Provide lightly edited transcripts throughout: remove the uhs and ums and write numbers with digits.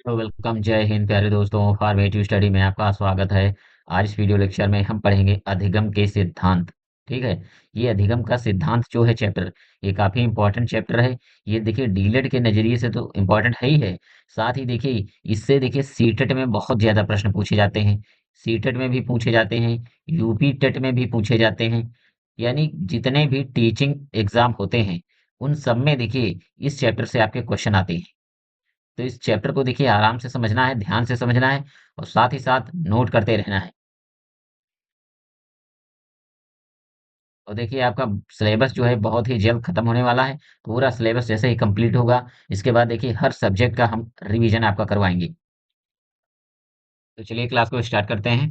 तो वेलकम, जय हिंद प्यारे दोस्तों। फॉर्मेटिव स्टडी में आपका स्वागत है। आज इस वीडियो लेक्चर में हम पढ़ेंगे अधिगम के सिद्धांत। ठीक है। ये अधिगम का सिद्धांत जो है चैप्टर, ये काफी इंपॉर्टेंट चैप्टर है। ये देखिए डीलेट के नजरिए से तो इम्पोर्टेंट है ही है, साथ ही देखिए इससे देखिए सीटेट में बहुत ज्यादा प्रश्न पूछे जाते हैं। सीटेट में भी पूछे जाते हैं, यूपी टेट में भी पूछे जाते हैं। यानी जितने भी टीचिंग एग्जाम होते हैं उन सब में देखिए इस चैप्टर से आपके क्वेश्चन आते हैं। तो इस चैप्टर को देखिए आराम से समझना है, ध्यान से समझना है और साथ ही साथ नोट करते रहना है। और देखिए आपका सिलेबस जो है बहुत ही जल्द खत्म होने वाला है। पूरा सिलेबस जैसे ही कंप्लीट होगा, इसके बाद देखिए हर सब्जेक्ट का हम रिवीजन आपका करवाएंगे। तो चलिए क्लास को स्टार्ट करते हैं।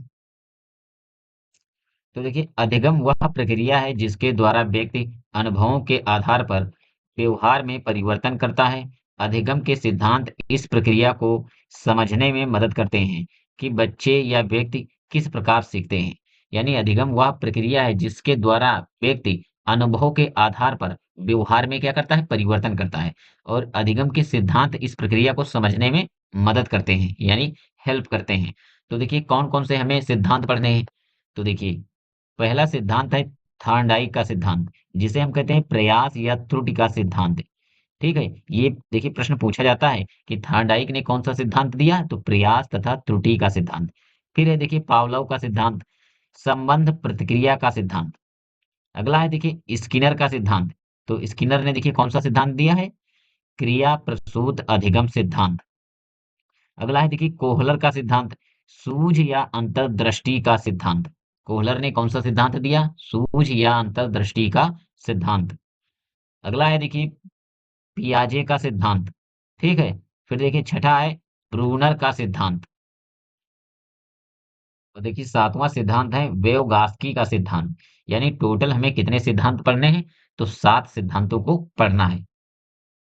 तो देखिए अधिगम वह प्रक्रिया है जिसके द्वारा व्यक्ति अनुभवों के आधार पर व्यवहार में परिवर्तन करता है। अधिगम के सिद्धांत इस प्रक्रिया को समझने में मदद करते हैं कि बच्चे या व्यक्ति किस प्रकार सीखते हैं। यानी अधिगम वह प्रक्रिया है जिसके द्वारा व्यक्ति अनुभव के आधार पर व्यवहार में क्या करता है, परिवर्तन करता है। और अधिगम के सिद्धांत इस प्रक्रिया को समझने में मदद करते हैं, यानी हेल्प करते हैं। तो देखिए कौन कौन से हमें सिद्धांत पढ़ने हैं। तो देखिए पहला सिद्धांत है थॉर्नडाइक का सिद्धांत, जिसे हम कहते हैं प्रयास या त्रुटि का सिद्धांत। ठीक है। ये देखिए प्रश्न पूछा जाता है कि थॉर्नडाइक ने कौन सा सिद्धांत दिया, तो प्रयास तथा त्रुटि का सिद्धांत। फिर है देखिए पावलोव का सिद्धांत, संबंध प्रतिक्रिया का सिद्धांत। अगला है देखिए स्किनर का सिद्धांत। तो स्किनर ने देखिए कौन सा सिद्धांत दिया है, क्रिया प्रसूत अधिगम सिद्धांत। अगला है देखिए कोहलर का सिद्धांत, सूझ या अंतर्दृष्टि का सिद्धांत। कोहलर ने कौन सा सिद्धांत दिया, सूझ या अंतर्दृष्टि का सिद्धांत। अगला है देखिए पियाजे का सिद्धांत। ठीक है। फिर देखिए छठा है ब्रूनर का सिद्धांत। और देखिए सातवां सिद्धांत है वेओगास्की का सिद्धांत। यानी टोटल हमें कितने सिद्धांत पढ़ने हैं, तो 7 सिद्धांतों को पढ़ना है।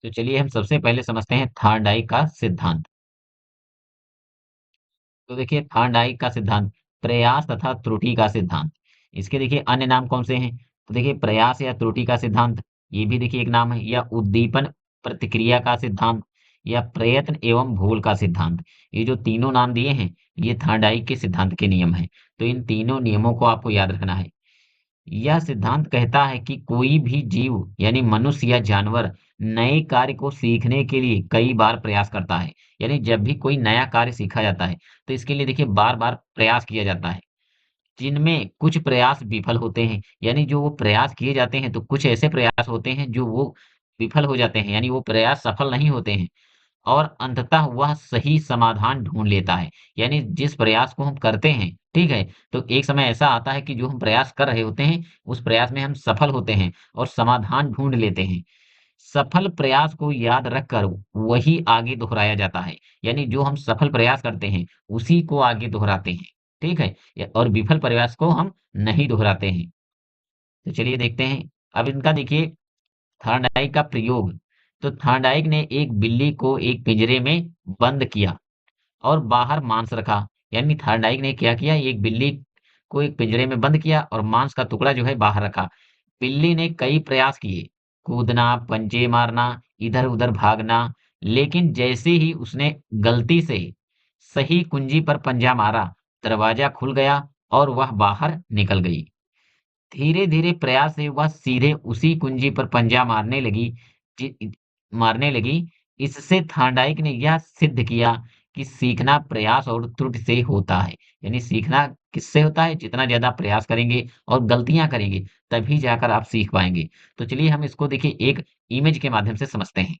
तो चलिए हम सबसे पहले समझते हैं थॉर्नडाइक का सिद्धांत। तो देखिए थॉर्नडाइक का सिद्धांत प्रयास तथा त्रुटि का सिद्धांत। इसके देखिए अन्य नाम कौन से हैं, तो देखिए प्रयास या त्रुटि का सिद्धांत, ये भी देखिए एक नाम है, या उद्दीपन प्रतिक्रिया का सिद्धांत, या प्रयत्न एवं भूल का सिद्धांत। ये जो तीनों नाम दिए हैं, ये थॉर्नडाइक के सिद्धांत के नियम हैं। तो इन तीनों नियमों को आपको याद रखना है। यह सिद्धांत कहता है कि कोई भी जीव यानी मनुष्य या जानवर नए कार्य को सीखने के लिए कई बार प्रयास करता है। यानी जब भी कोई नया कार्य सीखा जाता है तो इसके लिए देखिए बार बार प्रयास किया जाता है, जिनमें कुछ प्रयास विफल होते हैं। यानी जो वो प्रयास किए जाते हैं तो कुछ ऐसे प्रयास होते हैं जो वो विफल हो जाते हैं, यानी वो प्रयास सफल नहीं होते हैं। और अंततः वह सही समाधान ढूंढ लेता है। यानी जिस प्रयास को हम करते हैं, ठीक है, तो एक समय ऐसा आता है कि जो हम प्रयास कर रहे होते हैं उस प्रयास में हम सफल होते हैं और समाधान ढूंढ लेते हैं। सफल प्रयास को याद रखकर वही आगे दोहराया जाता है। यानी जो हम सफल प्रयास करते हैं उसी को आगे दोहराते हैं। ठीक है। और विफल प्रयास को हम नहीं दोहराते हैं। तो चलिए देखते हैं। अब इनका देखिए थॉर्नडाइक का प्रयोग। तो थॉर्नडाइक ने एक बिल्ली को एक पिंजरे में बंद किया और बाहर मांस रखा। यानी थॉर्नडाइक ने क्या किया, एक बिल्ली को एक पिंजरे में बंद किया और मांस का टुकड़ा जो है बाहर रखा। बिल्ली ने कई प्रयास किए, कूदना, पंजे मारना, इधर उधर भागना, लेकिन जैसे ही उसने गलती से सही कुंजी पर पंजा मारा, दरवाजा खुल गया और वह बाहर निकल गई। धीरे धीरे प्रयास से वह सीधे उसी कुंजी पर पंजा मारने लगी। इससे थॉर्नडाइक ने यह सिद्ध किया कि सीखना प्रयास और त्रुटि से होता है। यानी सीखना किससे होता है, जितना ज्यादा प्रयास करेंगे और गलतियां करेंगे तभी जाकर आप सीख पाएंगे। तो चलिए हम इसको देखिए एक इमेज के माध्यम से समझते हैं।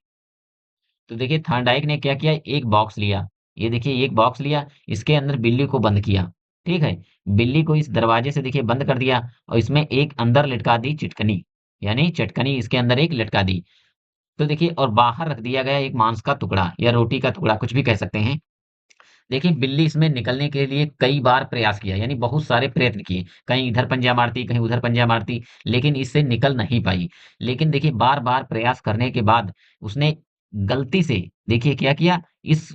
तो देखिए थॉर्नडाइक ने क्या किया, एक बॉक्स लिया। ये देखिए एक बॉक्स लिया, इसके अंदर बिल्ली को बंद किया। ठीक है। बिल्ली को इस दरवाजे से देखिए बंद कर दिया और इसमें एक अंदर लटका दी चिटकनी, यानी चटकनी इसके अंदर एक लटका दी। तो देखिए और बाहर रख दिया गया एक मांस का टुकड़ा या रोटी का टुकड़ा, कुछ भी कह सकते हैं। देखिए बिल्ली इसमें निकलने के लिए कई बार प्रयास किया, यानी बहुत सारे प्रयत्न किए, कहीं इधर पंजा मारती, कहीं उधर पंजा मारती, लेकिन इससे निकल नहीं पाई। लेकिन देखिए बार बार प्रयास करने के बाद उसने गलती से देखिए क्या किया, इस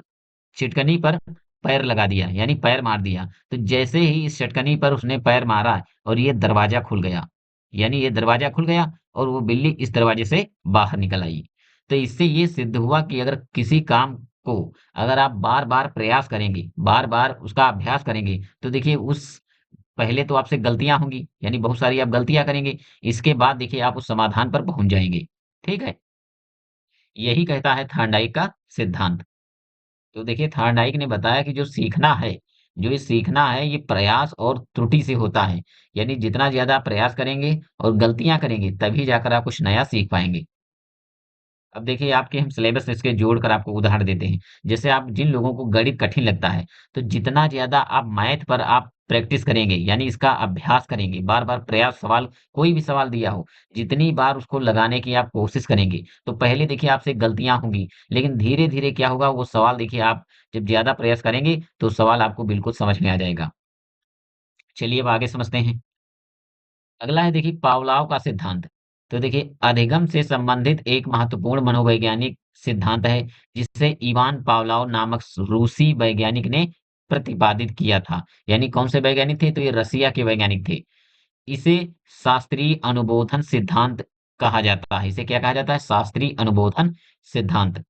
छिटकनी पर पैर लगा दिया, यानी पैर मार दिया। तो जैसे ही इस चटकनी पर उसने पैर मारा और ये दरवाजा खुल गया, यानी ये दरवाजा खुल गया और वो बिल्ली इस दरवाजे से बाहर निकल आई। तो इससे ये सिद्ध हुआ कि अगर किसी काम को अगर आप बार-बार प्रयास करेंगे, बार-बार उसका अभ्यास करेंगे, तो देखिए उस पहले तो आपसे गलतियाँ होंगी, यानी बहुत सारी आप गलतियाँ करेंगे। इसके बाद देखिए आप उस समाधान पर पहुँच जाएँगे। ठीक है? यही कहता है थॉर्नडाइक का सिद्धांत। तो देखिए थॉर्नडाइक ने बताया कि जो ये सीखना है ये प्रयास और त्रुटि से होता है। यानी जितना ज़्यादा आप प्रयास करेंगे और गलतियाँ करेंगे, तभी जाकर आप कुछ नया सीख पाएँगे। अब देखिए आपके हम सिलेबस इसके जोड़कर आपको उदाहरण देते हैं। जैसे आप जिन लोगों को गणित कठिन लगता है, तो जितना ज़्यादा आप मैथ पर आप प्रैक्टिस करेंगे, यानी इसका अभ्यास करेंगे, बार-बार प्रयास सवाल कोई भी सवाल दिया हो, जितनी बार उसको लगाने की आप कोशिश करेंगे, तो पहले देखिए आपसे गलतियाँ होंगी, लेकिन धीरे-धीरे क्या होगा वो सवाल देखिए आप जब ज़्यादा प्रयास करेंगे, तो सवाल आपको बिल्कुल समझ में आ जाएगा। चलिए अब आगे समझते हैं। अगला है देखिए पावलोव का सिद्धांत। तो देखिए अधिगम से संबंधित एक महत्वपूर्ण मनोवैज्ञानिक सिद्धांत है जिसे इवान पावलोव नामक रूसी वैज्ञानिक ने प्रतिपादित किया था। यानी कौन से वैज्ञानिक थे? तो ये रसिया के वैज्ञानिक थे। इसे शास्त्रीय अनुबोधन सिद्धांत कहा जाता है। इसे क्या कहा जाता है? शास्त्रीय अनुबोधन सिद्धांत।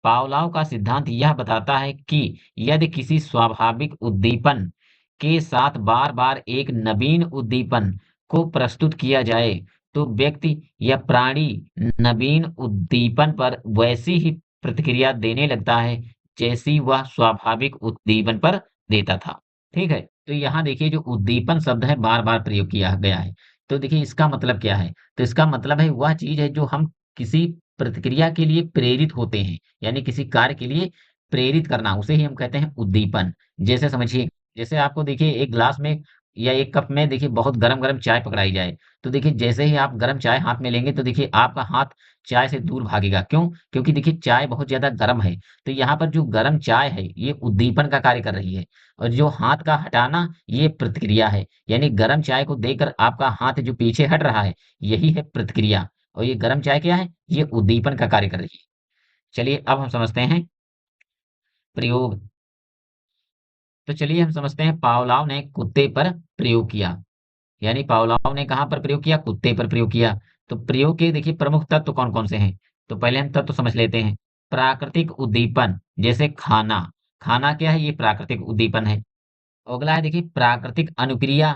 पावलोव का सिद्धांत यह बताता है कि यदि किसी स्वाभाविक उद्दीपन के साथ बार-बार एक नवीन उद्दीपन को प्रस्तुत किया जाए, तो व्यक्ति या प्राणी नवीन उद्दीपन पर वैसी ही प्रतिक्रिया देने लगता है, जैसी वह स्वाभाविक उद्दीपन पर देता था। ठीक है? तो यहाँ देखिए जो उद्दीपन शब्द है बार-बार प्रयोग किया गया है। तो देखिए इसका मतलब क्या है? तो इसका मतलब है वह चीज़ है जो हम किसी प्रतिक्रिया के लिए प्रेरित होते हैं। यानी किसी कार्य के लिए प्रेरित करना, उसे ही हम कहते हैं उद्दीपन। जैसे समझिए, जैसे आपको देखिए एक ग्लास में या एक कप में देखिए बहुत गरम-गरम चाय पकड़ाई जाए, तो देखिए जैसे ही आप गरम चाय हाथ में लेंगे तो देखिए आपका हाथ चाय से दूर भागेगा। क्यों? क्योंकि देखिए चाय बहुत ज़्यादा गरम है, तो यहाँ पर जो गरम चाय है, ये उद्दीपन का कार्य कर रही है और जो हाथ का हटाना, ये प्रतिक्रिया है। यानी गरम चाय को देकर आपका हाथ जो पीछे हट रहा है, यही है प्रतिक्रिया और ये गरम चाय क्या है? ये उद्दीपन का कार्य कर रही है। चलिए अब हम समझते हैं प्रयोग। तो चलिए हम समझते हैं पावलोव ने कुत्ते पर प्रयोग किया। यानी पावलोव ने कहाँ पर प्रयोग किया? कुत्ते पर प्रयोग किया। तो प्रयोग के देखिए प्रमुख तत्व कौन-कौन से हैं? तो पहले हम तत्व समझ लेते हैं। प्राकृतिक उद्दीपन जैसे खाना। खाना क्या है? ये प्राकृतिक उद्दीपन है। अगला है देखिए प्राकृतिक अनुक्रिया।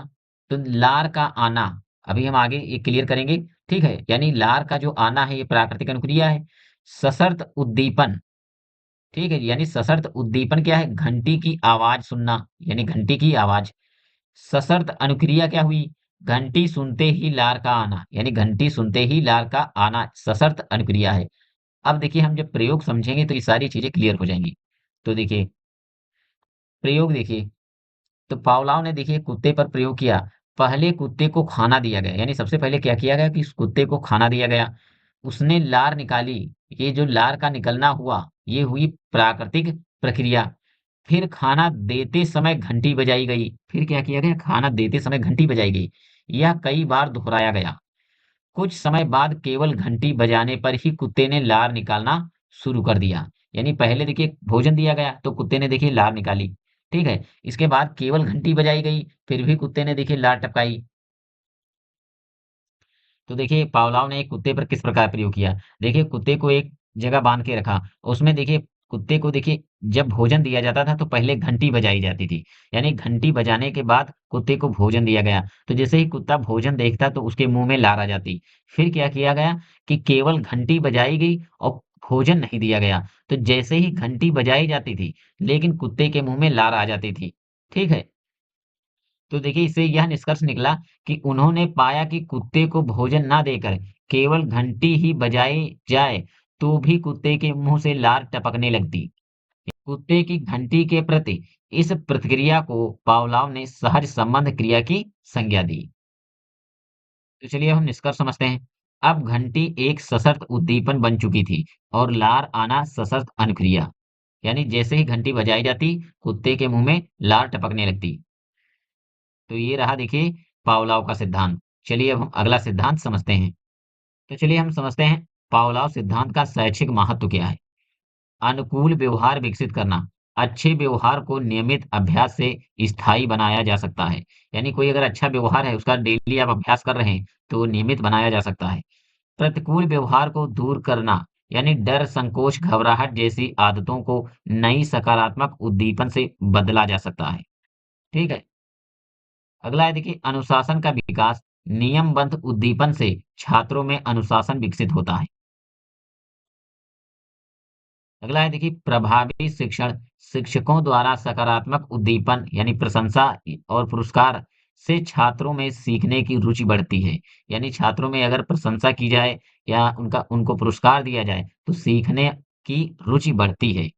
तो लार का आना, अभी हम आगे ये क्लियर करेंगे। ठीक है? यानी लार का जो आना है ये प्राकृतिक अनुक्रिया है। सशर्त उद्दीपन, ठीक है? यानी सशर्त उद्दीपन क्या है? घंटी की आवाज़ सुनना, यानी घंटी की आवाज़। सशर्त अनुक्रिया क्या हुई? घंटी सुनते ही लार का आना, यानी घंटी सुनते ही लार का आना सशर्त अनुक्रिया है। अब देखिए हम जब प्रयोग समझेंगे तो ये सारी चीज़ें क्लियर हो जाएँगी। तो देखिए, प्रयोग देखिए, तो पावलोव ने देखिए कुत्ते पर प्रयोग किया। पहले कुत्ते को खाना दिया गया, यानी सबसे पहले क्या किया गया कि इस कुत्ते को खाना दिया गया। उसने लार निकाली, ये जो लार का निकलना हुआ, ये हुई प्राकृतिक प्रक्रिया। फिर खाना देते समय घंटी बजाई गई। फिर क्या किया गया? खाना देते समय घंटी बजाई गई। यह कई बार दोहराया गया। कुछ समय बाद केवल घंटी बजाने पर ही कुत्ते ने लार निकालना शुरू कर दिया। यानी पहले देखिए भोजन दिया गया तो कुत्ते ने देखिए लार निकाली। ठीक है? इसके बाद केवल घंटी बजाई गई, फिर भी कुत्ते ने देखिए लार टपकाई। तो देखिए पावलोव ने एक कुत्ते पर किस प्रकार प्रयोग किया। देखिए कुत्ते को एक जगह बांध के रखा। उसमें देखिए कुत्ते को देखिए जब भोजन दिया जाता था तो पहले घंटी बजाई जाती थी। यानी घंटी बजाने के बाद कुत्ते को भोजन दिया गया। तो जैसे ही कुत्ता भोजन देखता तो उसके मुँह में लार आ जाती। फिर क्या किया गया कि केवल घंटी बजाई गई और भोजन नहीं दिया गया। तो जैसे ही घंटी बजाई जाती थी, लेकिन कुत्ते के मुँह में लार आ जाती थी। ठीक है? तो देखिए इससे यह निष्कर्ष निकला कि उन्होंने पाया कि कुत्ते को भोजन ना देकर केवल घंटी ही बजाई जाए तो भी कुत्ते के मुंह से लार टपकने लगती। कुत्ते की घंटी के प्रति इस प्रतिक्रिया को पावलोव ने सहज संबंध क्रिया की संज्ञा दी। तो चलिए अब हम निष्कर्ष समझते हैं। अब घंटी एक सशर्त उद्दीपन बन चुकी थी और लार आना सशर्त अनुक्रिया। यानी जैसे ही घंटी बजाई जाती कुत्ते के मुंह में लार टपकने लगती। तो ये रहा देखिए पावलोव का सिद्धांत। चलिए अब हम अगला सिद्धांत समझते हैं। तो चलिए हम समझते हैं पावलोव सिद्धांत का शैक्षिक महत्व क्या है। अनुकूल व्यवहार विकसित करना। अच्छे व्यवहार को नियमित अभ्यास से स्थायी बनाया जा सकता है। यानी कोई अगर अच्छा व्यवहार है उसका डेली आप अभ्यास कर रहे हैं तो नियमित बनाया जा सकता है। प्रतिकूल व्यवहार को दूर करना। यानी डर, संकोच, घबराहट जैसी आदतों को नई सकारात्मक उद्दीपन से बदला जा सकता है। ठीक है। अगला है देखिए अनुशासन का विकास। नियमबद्ध उद्दीपन से छात्रों में अनुशासन विकसित होता है। अगला है देखिए प्रभावी शिक्षण। शिक्षकों द्वारा सकारात्मक उद्दीपन यानी प्रशंसा और पुरस्कार से छात्रों में सीखने की रुचि बढ़ती है। यानी छात्रों में अगर प्रशंसा की जाए या उनको पुरस्कार दिया जाए तो सीखने की रुचि बढ़ती है।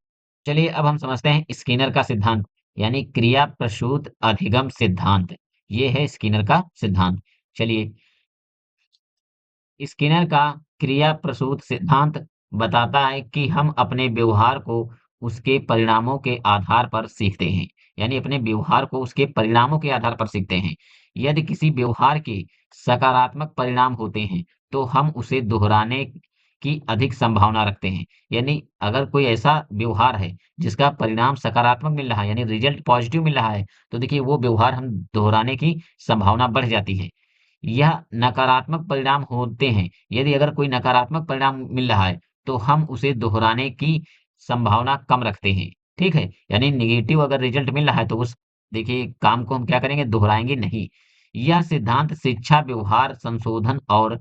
चलिए अब हम समझते हैं स्किनर का सिद्धांत यानी क्रिया प्रसूत अधिगम सिद्धांत। ये है स्किनर का सिद्धांत। चलिए स्किनर का क्रिया प्रसूत सिद्धांत बताता है कि हम अपने व्यवहार को उसके परिणामों के आधार पर सीखते हैं। यानी अपने व्यवहार को उसके परिणामों के आधार पर सीखते हैं। यदि किसी व्यवहार के सकारात्मक परिणाम होते हैं तो हम उसे दोहराने की अधिक संभावना रखते हैं। यानी अगर कोई ऐसा व्यवहार है जिसका परिणाम सकारात्मक मिल रहा है यानी रिजल्ट पॉजिटिव मिल रहा है तो देखिए वो व्यवहार हम दोहराने की संभावना बढ़ जाती है। यह नकारात्मक परिणाम होते हैं। यदि अगर कोई नकारात्मक परिणाम मिल रहा है, तो हम उसे दोहराने की संभावना कम रखते हैं। ठीक है? यानी नेगेटिव अगर रिजल्ट मिल रहा है, तो उस देखिए काम को हम क्या करेंगे? दोहराएँगे नहीं। यह सिद्धांत शिक्षा, व्यवहार संशोधन और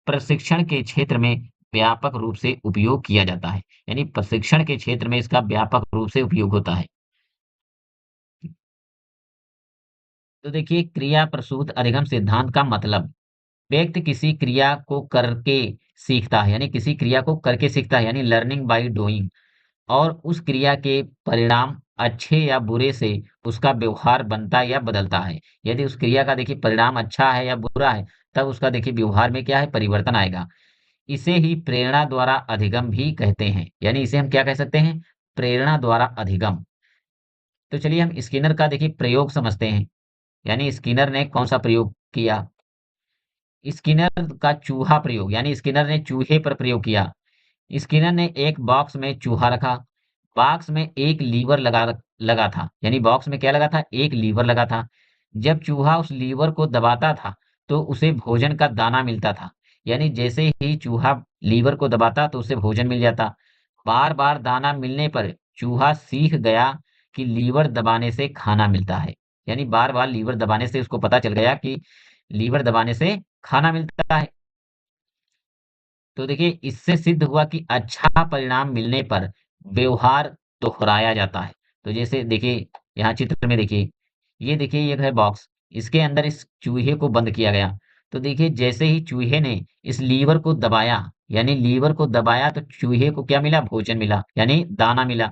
प्रशिक्षण के क्षेत्र में व्यापक रूप से उपयोग किया जाता है। यानी प्रशिक्षण के क्षेत्र में इसका व्यापक रूप से उपयोग होता है। तो देखिए क्रिया प्रसूत अधिगम सिद्धांत का मतलब व्यक्ति किसी क्रिया को करके सीखता है यानी किसी क्रिया को करके सीखता है यानी लर्निंग बाय डूइंग और उस क्रिया के परिणाम अच्छे या बुरे से उसका व्यवहार बनता या बदलता है। यदि उस क्रिया का देखिए परिणाम अच्छा है या बुरा है तब उसका देखिए व्यवहार में क्या है परिवर्तन आएगा। इसे ही प्रेरणा द्वारा अधिगम भी कहते हैं यानी इसे हम क्या कह सकते हैं प्रेरणा द्वारा अधिगम। तो चलिए हम स्किनर का देखिए प्रयोग समझते हैं यानी स्किनर ने कौन सा प्रयोग किया। स्किनर का चूहा प्रयोग यानी स्किनर ने चूहे पर प्रयोग किया। स्किनर ने एक बॉक्स में चूहा रखा। बॉक्स में एक लीवर लगा था यानी बॉक्स में क्या लगा था एक लीवर लगा था। जब चूहा उस लीवर को दबाता था तो उसे भोजन का दाना मिलता था। यानी जैसे ही चूहा लीवर को दबाता तो उसे भोजन मिल जाता। बार बार दाना मिलने पर चूहा सीख गया कि लीवर दबाने से खाना मिलता है। यानी बार बार लीवर दबाने से उसको पता चल गया कि लीवर दबाने से खाना मिलता है। तो देखिए इससे सिद्ध हुआ कि अच्छा परिणाम मिलने पर व्यवहार दोहराया जाता है। तो जैसे देखिए यहाँ चित्र में देखिए ये है बॉक्स। इसके अंदर इस चूहे को बंद किया गया। तो देखिए जैसे ही चूहे ने इस लीवर को दबाया यानी लीवर को दबाया तो चूहे को क्या मिला भोजन मिला यानी दाना मिला।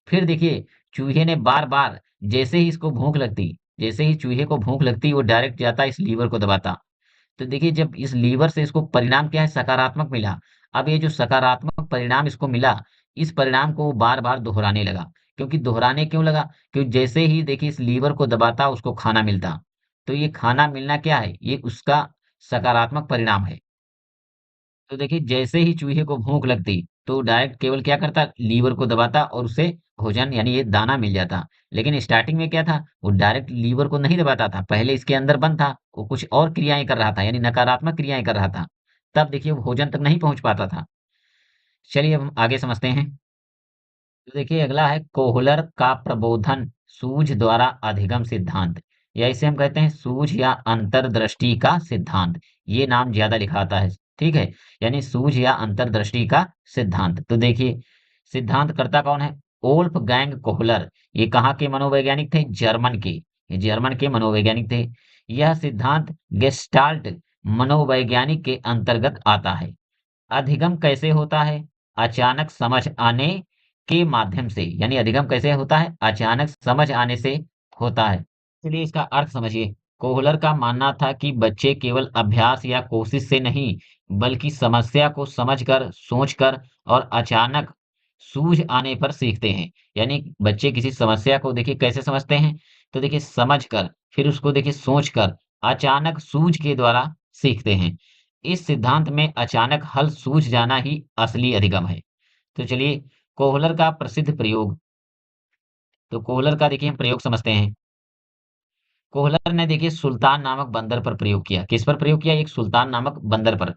फिर देखिए चूहे ने बार बार जैसे ही इसको भूख लगती जैसे ही चूहे को भूख लगती वो डायरेक्ट जाता इस लीवर को दबाता। तो देखिए जब इस लीवर से इसको परिणाम क्या है सकारात्मक मिला। अब ये जो सकारात्मक परिणाम इसको मिला, इस परिणाम को वो बार-बार दोहराने लगा। क्योंकि दोहराने क्यों लगा? क्योंकि जैसे ही देखिए इस लीवर को दबाता उसको खाना मिलता। तो ये खाना मिलना क्या है? ये उसका सकारात्मक परिणाम है। तो देखिए जैसे ही चूहे को भूख लगती तो डायरेक्ट केवल क्या करता लीवर को दबाता और उसे भोजन यानी ये दाना मिल जाता। लेकिन स्टार्टिंग में क्या था वो डायरेक्ट लीवर को नहीं दबाता था पहले इसके अंदर बंद था वो कुछ और क्रियाएं कर रहा था यानी नकारात्मक क्रियाएं कर रहा था। तब देखिए वो भोजन तक नहीं पहुंच पाता था। चलिए अब हम आगे समझते हैं। तो देखिए अगला है कोहलर का प्रबोधन सूझ द्वारा अधिगम सिद्धांत या इसे हम कहते हैं सूझ या अंतर्दृष्टि का सिद्धांत। ये नाम ज्यादा लिखा आता है। ठीक है यानी सूझ या अंतर्दृष्टि का सिद्धांत। तो देखिए सिद्धांत करता कौन है ओल्फ गैंग कोहलर। ये कहाँ के मनोवैज्ञानिक थे जर्मन के। ये जर्मन के मनोवैज्ञानिक थे। यह सिद्धांत गेस्टाल्ट मनोवैज्ञानिक के अंतर्गत आता है। अधिगम कैसे होता है? अचानक समझ आने के माध्यम से यानी अधिगम कैसे होता है? अचानक समझ आने से होता है। चलिए इसका अर्थ समझिए। कोहलर का मानना था कि बच्चे केवल अभ्यास या कोशिश से नहीं, बल्कि समस्या को समझकर, सोचकर और अचानक सूझ आने पर सीखते हैं। यानी बच्चे किसी समस्या को देखिए कैसे समझते हैं? तो देखिए समझकर, फिर उसको देखिए सोचकर, अचानक सूझ के द्वारा सीखते हैं। इस सिद्धांत में अचानक हल सूझ जाना ही असली अधिगम है। तो चलिए कोहलर का प्रसिद्ध प्रयोग। तो कोहलर का देखिए हम प्रयोग समझते हैं। कोहलर ने देखिए सुल्तान नामक बंदर पर प्रयोग किया। किस पर प्रयोग किया? एक सुल्तान नामक बंदर पर।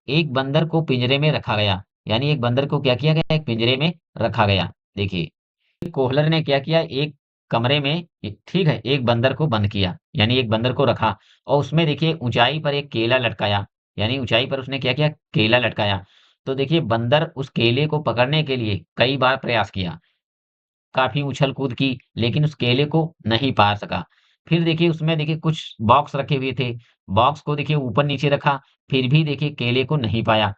एक बंदर को पिंजरे में रखा गया, यानी एक बंदर को क्या किया गया, एक पिंजरे में रखा गया। देखिए कोहलर ने क्या किया, एक कमरे में ठीक है एक बंदर को बंद किया, यानी एक बंदर को रखा और उसमें देखिए ऊंचाई पर एक केला लटकाया, यानी ऊंचाई पर उसने क्या किया, केला लटकाया। तो देखिए बंदर उस केले को पकड़ने के लिए कई बार प्रयास किया, काफी उछल कूद की, लेकिन उस केले को नहीं पा सका। फिर देखिए उसमें देखिए कुछ बॉक्स रखे हुए थे, बॉक्स को देखिए ऊपर नीचे रखा, फिर भी देखिए केले को नहीं पाया,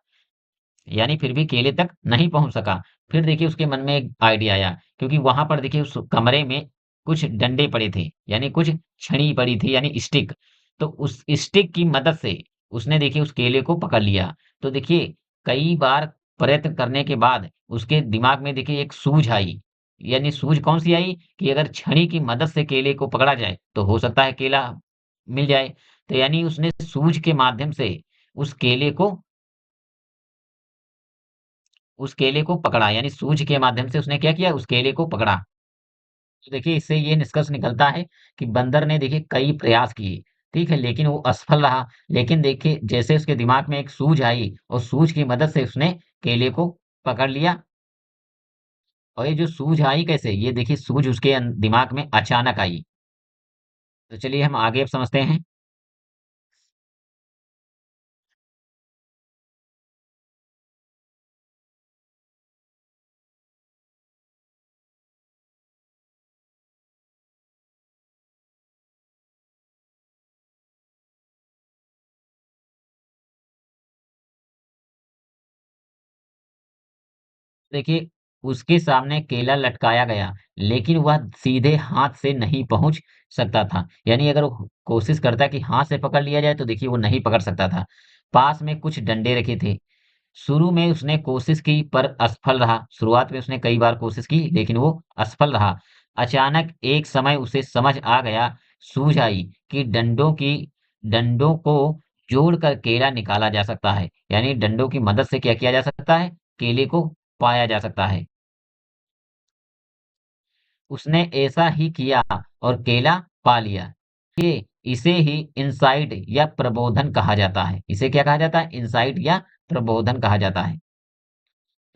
यानी फिर भी केले तक नहीं पहुंच सका। फिर देखिए उसके मन में एक आइडिया आया, क्योंकि वहां पर देखिए उस कमरे में कुछ डंडे पड़े थे, यानी कुछ छड़ी पड़ी थी, यानी स्टिक। तो उस स्टिक की मदद से उसने देखिए उस केले को पकड़ लिया। तो देखिए कई बार प्रयत्न करने के बाद उसके दिमाग में देखिए एक सूझ आई, यानी सूझ कौन सी आई कि अगर छड़ी की मदद से केले को पकड़ा जाए तो हो सकता है केला मिल जाए। तो यानी उसने सूझ के माध्यम से उस केले को उस केले को पकड़ा, यानी सूझ के माध्यम से उसने क्या किया, उस केले को पकड़ा। तो देखिए इससे ये निष्कर्ष निकलता है कि बंदर ने देखिए कई प्रयास किए, ठीक है, लेकिन वो असफल रहा। लेकिन देखिए जैसे उसके दिमाग में एक सूझ आई और सूझ की मदद से उसने केले को पकड़ लिया। और ये जो सूझ आई कैसे, ये देखिए सूझ उसके दिमाग में अचानक आई। तो चलिए हम आगे अब समझते हैं। देखिए उसके सामने केला लटकाया गया, लेकिन वह सीधे हाथ से नहीं पहुंच सकता था, यानी अगर वो कोशिश करता कि हाथ से पकड़ लिया जाए तो देखिए वो नहीं पकड़ सकता था। पास में कुछ डंडे रखे थे। शुरू में उसने कोशिश की पर असफल रहा, शुरुआत में उसने कई बार कोशिश की लेकिन वो असफल रहा। अचानक एक समय उसे समझ आ गया, सूझ आई कि डंडों को जोड़कर केला निकाला जा सकता है, यानी डंडों की मदद से क्या किया जा सकता है, केले को पाया जा सकता है। उसने ऐसा ही किया और केला पा लिया। ये इसे ही इंसाइट या प्रबोधन कहा जाता है। इसे क्या कहा जाता है, इंसाइट या प्रबोधन कहा जाता है।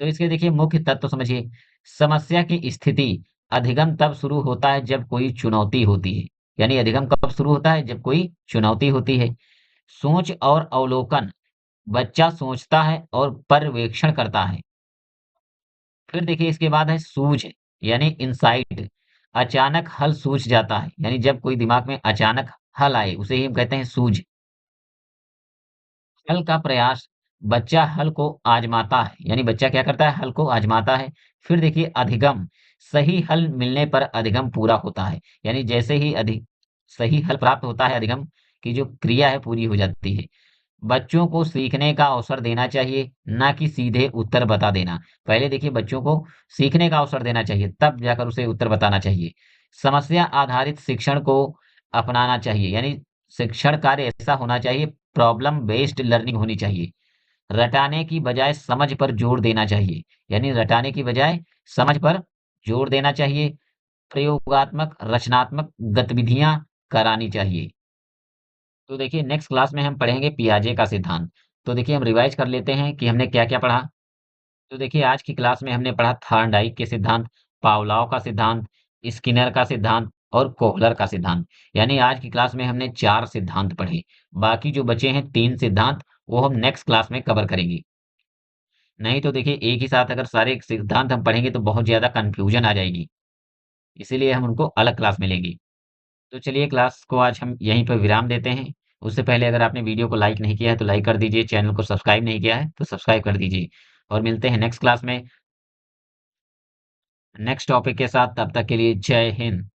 तो इसके देखिए मुख्य तत्व समझिए। समस्या की स्थिति अधिगम तब शुरू होता है जब कोई चुनौती होती है, यानी अधिगम कब शुरू होता है, जब कोई चुनौती होती है। सोच और अवलोकन, बच्चा सोचता है और पर्यवेक्षण करता है। फिर देखिए इसके बाद है सूझ, यानी इंसाइट। अचानक हल सूझ जाता है, यानी जब कोई दिमाग में अचानक हल आए उसे ही हम कहते हैं सूझ। हल का प्रयास, बच्चा हल को आजमाता है, यानी बच्चा क्या करता है, हल को आजमाता है। फिर देखिए अधिगम, सही हल मिलने पर अधिगम पूरा होता है, यानी जैसे ही सही हल प्राप्त होता है, अधिगम की जो क्रिया है पूरी हो जाती है। बच्चों को सीखने का अवसर देना चाहिए, ना कि सीधे उत्तर बता देना। पहले देखिए बच्चों को सीखने का अवसर देना चाहिए, तब जाकर उसे उत्तर बताना चाहिए। समस्या आधारित शिक्षण को अपनाना चाहिए, यानी शिक्षण कार्य ऐसा होना चाहिए, प्रॉब्लम बेस्ड लर्निंग होनी चाहिए। रटाने की बजाय समझ पर जोर देना चाहिए, यानी रटाने की बजाय समझ पर जोर देना चाहिए। प्रयोगात्मक रचनात्मक गतिविधियां करानी चाहिए। तो देखिए नेक्स्ट क्लास में हम पढ़ेंगे पियाजे का सिद्धांत। तो देखिए हम रिवाइज कर लेते हैं कि हमने क्या-क्या पढ़ा। तो देखिए आज की क्लास में हमने पढ़ा थॉर्नडाइक के सिद्धांत, पावलोव का सिद्धांत, स्किनर का सिद्धांत और कोहलर का सिद्धांत। यानी आज की क्लास में हमने 4 सिद्धांत पढ़े। बाकी जो बचे हैं 3 सिद्धांत वो हम नेक्स्ट क्लास में कवर करेंगे। नहीं तो देखिए एक ही साथ अगर सारे सिद्धांत हम पढ़ेंगे तो बहुत ज़्यादा कन्फ्यूजन आ जाएगी। इसीलिए हम उनको अलग क्लास में लेंगे। तो चलिए क्लास को आज हम यहीं पर विराम देते हैं। उससे पहले अगर आपने वीडियो को लाइक नहीं किया है तो लाइक कर दीजिए, चैनल को सब्सक्राइब नहीं किया है तो सब्सक्राइब कर दीजिए। और मिलते हैं नेक्स्ट क्लास में नेक्स्ट टॉपिक के साथ, तब तक के लिए जय हिंद।